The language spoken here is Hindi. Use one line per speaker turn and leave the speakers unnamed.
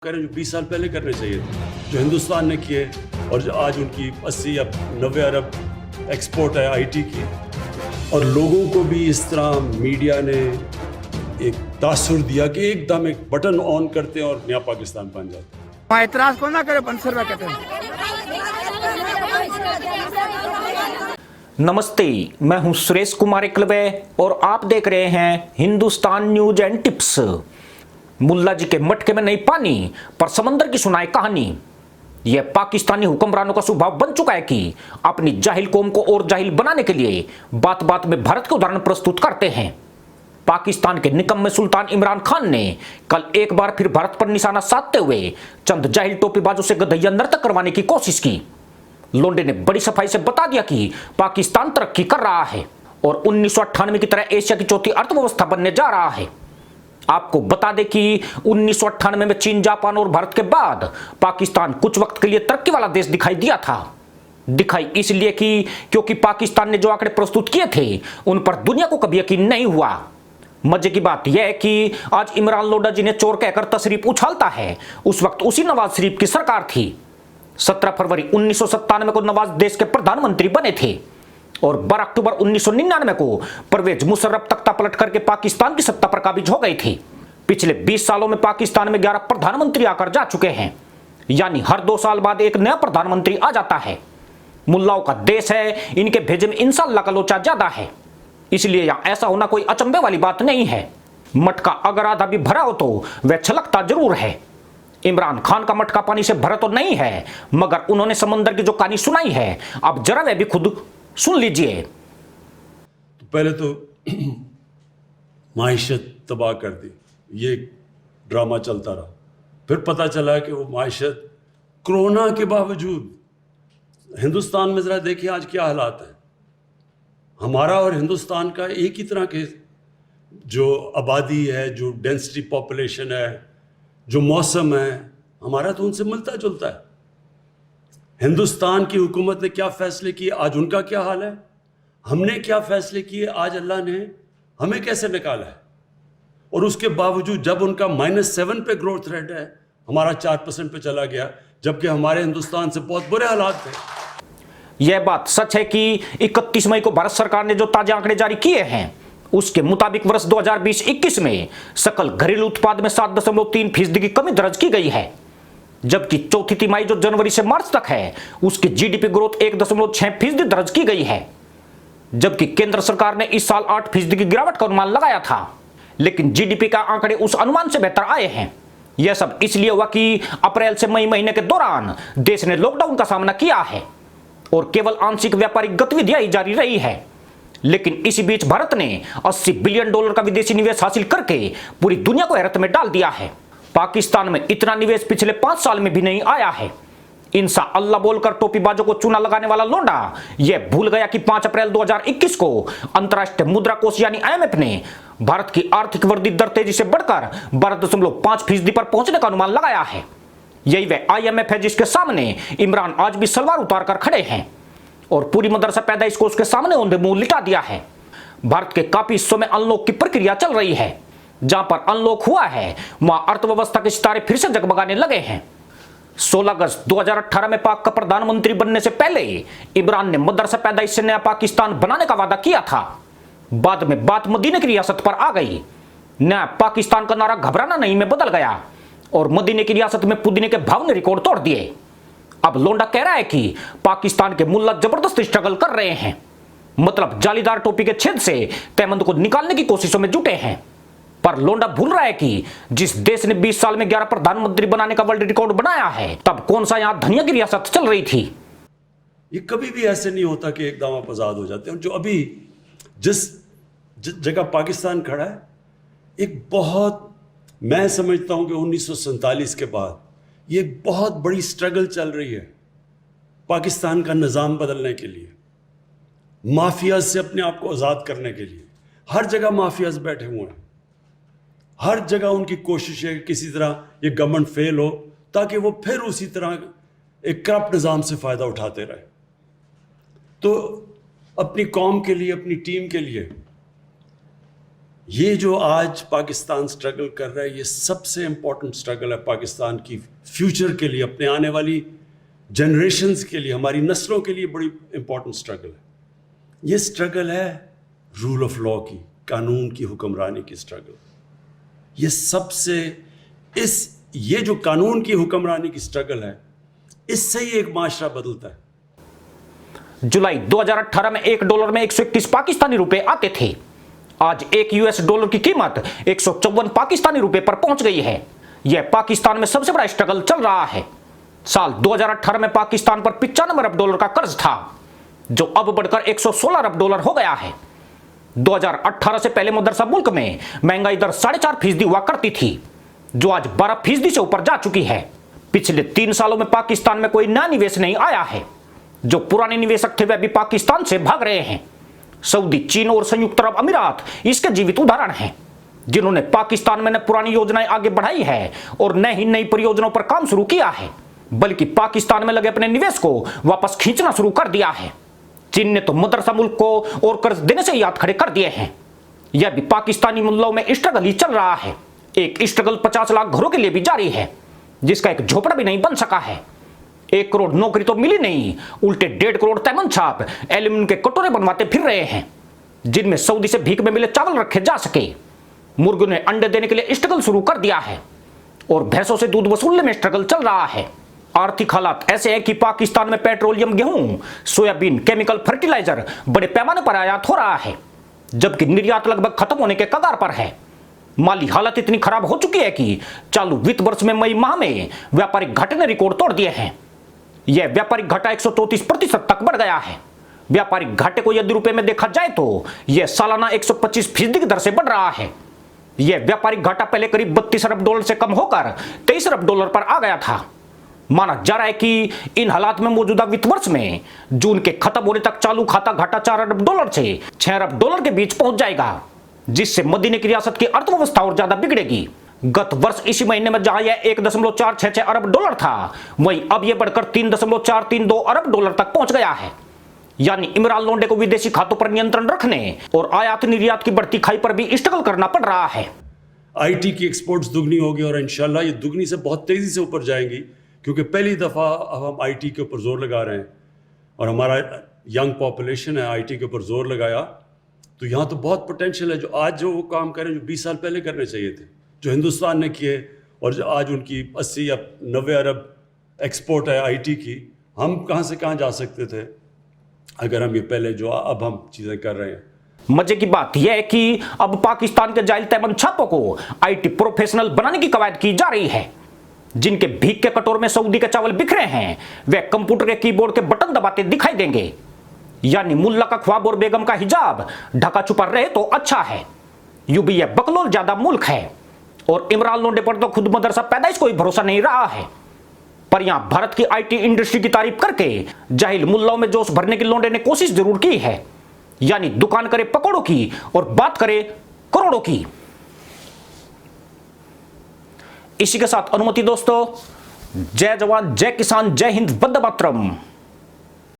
करें जो 20 साल पहले करने चाहिए थे, जो हिंदुस्तान ने किए और जो आज उनकी 80 या 90 अरब एक्सपोर्ट है आईटी की। और लोगों को भी इस तरह मीडिया ने एक तासुर दिया कि एकदम एक बटन ऑन करते हैं और नया पाकिस्तान बन जाता है।
वहाँ इतराज को ना करे 500 रुपया कहते हैं।
नमस्ते, मैं हूं सुरेश कुमार एकलवे और आप देख रहे हैं हिंदुस्तान न्यूज एंड टिप्स। मुल्ला जी के मटके में नहीं पानी पर समंदर की सुनाए कहानी। यह पाकिस्तानी हुक्मरानों का स्वभाव बन चुका है कि अपनी जाहिल कौम को और जाहिल बनाने के लिए बात बात में भारत के उदाहरण प्रस्तुत करते हैं। पाकिस्तान के निकम्मे सुल्तान इमरान खान ने कल एक बार फिर भारत पर निशाना साधते हुए चंद जाहिल टोपीबाजों से गधैया नर्तक करवाने की कोशिश की। लोंडे ने बड़ी सफाई से बता दिया कि पाकिस्तान तरक्की कर रहा है और 1998 की तरह एशिया की चौथी अर्थव्यवस्था बनने जा रहा है। आपको बता दें कि 1998 में चीन, जापान और भारत के बाद पाकिस्तान कुछ वक्त के लिए तरक्की वाला देश दिखाई दिया था। दिखाई इसलिए कि क्योंकि पाकिस्तान ने जो आंकड़े प्रस्तुत किए थे उन पर दुनिया को कभी यकीन नहीं हुआ। मजे की बात यह है कि आज इमरान लोडा जी ने चोर कहकर तशरीफ उछालता है, उस वक्त उसी नवाज शरीफ की सरकार थी। 17 फरवरी 1997 को नवाज देश के प्रधानमंत्री बने थे और 12 अक्टूबर 1999 को परवेज मुशर्रफ तख्ता पलट करके पाकिस्तान की सत्ता पर काबिज हो गई थी। पिछले 20 सालों में पाकिस्तान में 11 प्रधानमंत्री आकर जा चुके हैं, यानी हर 2 साल बाद एक नया प्रधानमंत्री आ जाता है। मुल्लाओं का देश है, इनके भेजे में इंशाअल्लाह का लोचा ज्यादा है, इसलिए यहां ऐसा होना कोई अचंभे वाली बात नहीं है। मटका अगर आधा भी भरा हो तो वह छलकता जरूर है। इमरान खान का मटका पानी से भरा तो नहीं है, मगर उन्होंने समंदर की जो कहानी सुनाई है अब जरा वह भी खुद सुन लीजिए।
तो पहले तो माइशत तबाह कर दी, ये ड्रामा चलता रहा। फिर पता चला कि वो माइशत कोरोना के बावजूद, हिंदुस्तान में ज़रा देखिए आज क्या हालात है। हमारा और हिंदुस्तान का एक ही तरह के जो आबादी है, जो डेंसिटी पॉपुलेशन है, जो मौसम है, हमारा तो उनसे मिलता जुलता है। हिंदुस्तान की हुकूमत ने क्या फैसले किए, आज उनका क्या हाल है। हमने क्या फैसले किए, आज अल्लाह ने हमें कैसे निकाला है। और उसके बावजूद जब उनका -7 पे ग्रोथ रेट है, हमारा 4% पे चला गया, जबकि हमारे हिंदुस्तान से बहुत बुरे हालात थे।
यह बात सच है कि 31 मई को भारत सरकार ने जो ताजा आंकड़े जारी किए हैं उसके मुताबिक वर्ष 2020-21 में सकल घरेलू उत्पाद में 7.3% की कमी दर्ज की गई है, जबकि चौथी तिमाही जो जनवरी से मार्च तक है उसकी जीडीपी ग्रोथ 1.6% दर्ज की गई है। जबकि केंद्र सरकार ने इस साल 8% की गिरावट का अनुमान लगाया था, लेकिन जीडीपी का आंकड़े उस अनुमान से बेहतर आए हैं। यह सब इसलिए हुआ कि अप्रैल से मई महीने के दौरान देश ने लॉकडाउन का सामना किया है और केवल आंशिक व्यापारिक गतिविधियां ही जारी रही है। लेकिन इसी बीच भारत ने $80 बिलियन का विदेशी निवेश हासिल करके पूरी दुनिया को हैरत में डाल दिया है। पाकिस्तान में इतना निवेश पिछले 5 साल में भी नहीं आया है। इंशाअल्लाह बोलकर टोपीबाजों को चूना लगाने वाला लोंडा यह भूल गया कि 5 अप्रैल 2021 को अंतर्राष्ट्रीय मुद्रा कोष यानी IMF ने भारत की आर्थिक वृद्धि दर तेजी से बढ़कर 12.5% पर पहुंचने का अनुमान लगाया है। यही वह IMF है जिसके सामने इमरान आज भी सलवार उतार कर खड़े हैं और पूरी मदरसा पैदाइश को उसके सामने औंधे मुंह लिटा दिया है। भारत के काफी हिस्सों में अनलॉक की प्रक्रिया चल रही है। जहां पर अनलॉक हुआ है वहां अर्थव्यवस्था के सितारे फिर से जगमगाने लगे हैं। 16 अगस्त 2018 में पाक का प्रधानमंत्री बनने से पहले इमरान ने मदरसा पैदाइश से नया पाकिस्तान बनाने का वादा किया था। बाद में बात मदीने की रियासत पर आ गई। नया पाकिस्तान का नारा घबराना नहीं में बदल गया और मदीने की रियासत में पुदीने के भाव ने रिकॉर्ड तोड़ दिए। अब लोंडा कह रहा है कि पाकिस्तान के मुल्ला जबरदस्त स्ट्रगल कर रहे हैं, मतलब जालीदार टोपी के छेद से तहमंद को निकालने की कोशिशों में जुटे हैं। पर लोंडा भूल रहा है कि जिस देश ने 20 साल में 11 प्रधानमंत्री बनाने का वर्ल्ड रिकॉर्ड बनाया है, तब कौन सा यहां धनिया की रियासत चल रही थी।
ये कभी भी ऐसे नहीं होता कि एकदम आप आज़ाद हो जाते हैं। जो अभी जिस जगह पाकिस्तान खड़ा है, एक बहुत, मैं समझता हूं कि 1947 के बाद ये बहुत बड़ी स्ट्रगल चल रही है पाकिस्तान का निज़ाम बदलने के लिए, माफियाज से अपने आप को आज़ाद करने के लिए। हर जगह माफियाज बैठे हुए हैं, हर जगह उनकी कोशिश है कि किसी तरह ये गवर्नमेंट फेल हो ताकि वो फिर उसी तरह एक करप्ट निज़ाम से फ़ायदा उठाते रहे। तो अपनी कौम के लिए, अपनी टीम के लिए ये जो आज पाकिस्तान स्ट्रगल कर रहा है, ये सबसे इंपॉर्टेंट स्ट्रगल है पाकिस्तान की फ्यूचर के लिए, अपने आने वाली जनरेशन्स के लिए, हमारी नस्लों के लिए बड़ी इंपॉर्टेंट स्ट्रगल है। ये स्ट्रगल है रूल ऑफ लॉ की, कानून की हुक्मरानी की स्ट्रगल। ये सबसे ये जो कानून की हुक्मरानी की स्ट्रगल है, इससे ही एक माशरा बदलता है।
जुलाई 2018 में $1 में 121 पाकिस्तानी रुपए आते थे। आज $1 की कीमत 154 पाकिस्तानी रुपए पर पहुंच गई है। यह पाकिस्तान में सबसे बड़ा स्ट्रगल चल रहा है। साल 2018 में पाकिस्तान पर $95 अरब का कर्ज था, जो अब बढ़कर $116 अरब हो गया है। 2018 से पहले मदरसा मुल्क में महंगाई दर 4.5% हुआ करती थी, जो आज 12% से ऊपर जा चुकी है। पिछले 3 सालों में पाकिस्तान में कोई नया निवेश नहीं आया है। जो पुराने निवेशक थे वे भी पाकिस्तान से भाग रहे हैं। सऊदी, चीन और संयुक्त अरब अमीरात इसके जीवित उदाहरण हैं, जिन्होंने पाकिस्तान में न पुरानी योजनाएं आगे बढ़ाई है और न ही नई परियोजनाओं पर काम शुरू किया है, बल्कि पाकिस्तान में लगे अपने निवेश को वापस खींचना शुरू कर दिया है। चीन ने तो मदरसा मुल्क को और कर्ज देने से ही हाथ खड़े कर दिए हैं। यह भी पाकिस्तानी मुल्लों में स्ट्रगल ही चल रहा है। एक स्ट्रगल 50 लाख घरों के लिए भी जारी है, जिसका एक झोपड़ा भी नहीं बन सका है। 1 करोड़ नौकरी तो मिली नहीं, उल्टे 1.5 करोड़ तैमन छाप एल्यूमिनियम के कटोरे बनवाते फिर रहे हैं, जिनमें सऊदी से भीख में मिले चावल रखे जा सके। मुर्गियों ने अंडे देने के लिए स्ट्रगल शुरू कर दिया है और भैंसों से दूध वसूलने में स्ट्रगल चल रहा है। आर्थिक हालात ऐसे हैं कि पाकिस्तान में पेट्रोलियम, गेहूं, सोयाबीन, केमिकल फर्टिलाइजर बड़े पैमाने पर आयात हो रहा है, जबकि निर्यात लगभग खत्म होने के कगार पर है। माली हालत इतनी खराब हो चुकी है कि चालू वित्त वर्ष में मई माह में व्यापारिक घाटे ने रिकॉर्ड तोड़ दिए हैं। यह व्यापारिक घाटा 134% तक बढ़ गया है। व्यापारिक घाटे को यदि रुपए में देखा जाए तो यह सालाना 125% की दर से बढ़ रहा है। यह व्यापारिक घाटा पहले करीब $32 अरब से कम होकर $23 अरब पर आ गया था। माना जा रहा है कि इन हालात में मौजूदा वित्त वर्ष में जून के खत्म होने तक चालू खाता घाटा $4 अरब से $6 अरब के बीच पहुंच जाएगा, जिससे मदीने की रियासत की अर्थव्यवस्था और ज्यादा बिगड़ेगी। गत वर्ष इसी महीने में जहां यह $1.466 अरब था, वहीं अब यह बढ़कर $3.432 अरब तक पहुंच गया है। यानी इमरान लोंडे को विदेशी खातों पर नियंत्रण रखने और आयात निर्यात की बढ़ती खाई पर भी स्ट्रगल करना पड़ रहा है।
आईटी की एक्सपोर्ट्स दुगनी होगी और इंशाल्लाह ये दुगनी से बहुत तेजी से ऊपर जाएंगी, क्योंकि पहली दफा अब हम आईटी के ऊपर जोर लगा रहे हैं और हमारा यंग पॉपुलेशन है, आईटी के ऊपर जोर लगाया तो यहाँ तो बहुत पोटेंशियल है। जो आज जो वो काम करें जो 20 साल पहले करने चाहिए थे, जो हिंदुस्तान ने किए, और जो आज उनकी 80 या 90 अरब एक्सपोर्ट है आईटी की, हम कहाँ से कहाँ जा सकते थे अगर हम ये पहले जो अब हम चीज़ें कर रहे हैं।
मजे की बात यह है कि अब पाकिस्तान के जाहिल तैमन छापों को आईटी प्रोफेशनल बनाने की कवायद की जा रही है। जिनके भीख के कटोर में सऊदी के चावल बिखरे हैं, वे कंप्यूटर के कीबोर्ड के बटन दबाते दिखाई देंगे। यानी मुल्ला का ख्वाब और बेगम का हिजाब ढका छुपा रहे तो अच्छा है। यूं भी यह बकलोल ज्यादा मुल्क है और इमरान लोंडे पर तो खुद मदरसा पैदाइश कोई भरोसा नहीं रहा है। पर यहां भारत की आईटी इंडस्ट्री की तारीफ करके जाहिल मुल्लाओं में जोश भरने की लोंडे ने कोशिश जरूर की है। यानी दुकान करे पकौड़ों की और बात करे करोड़ों की। इसी के साथ अनुमति दोस्तों, जय जवान, जय किसान, जय हिंद, वंदे मातरम।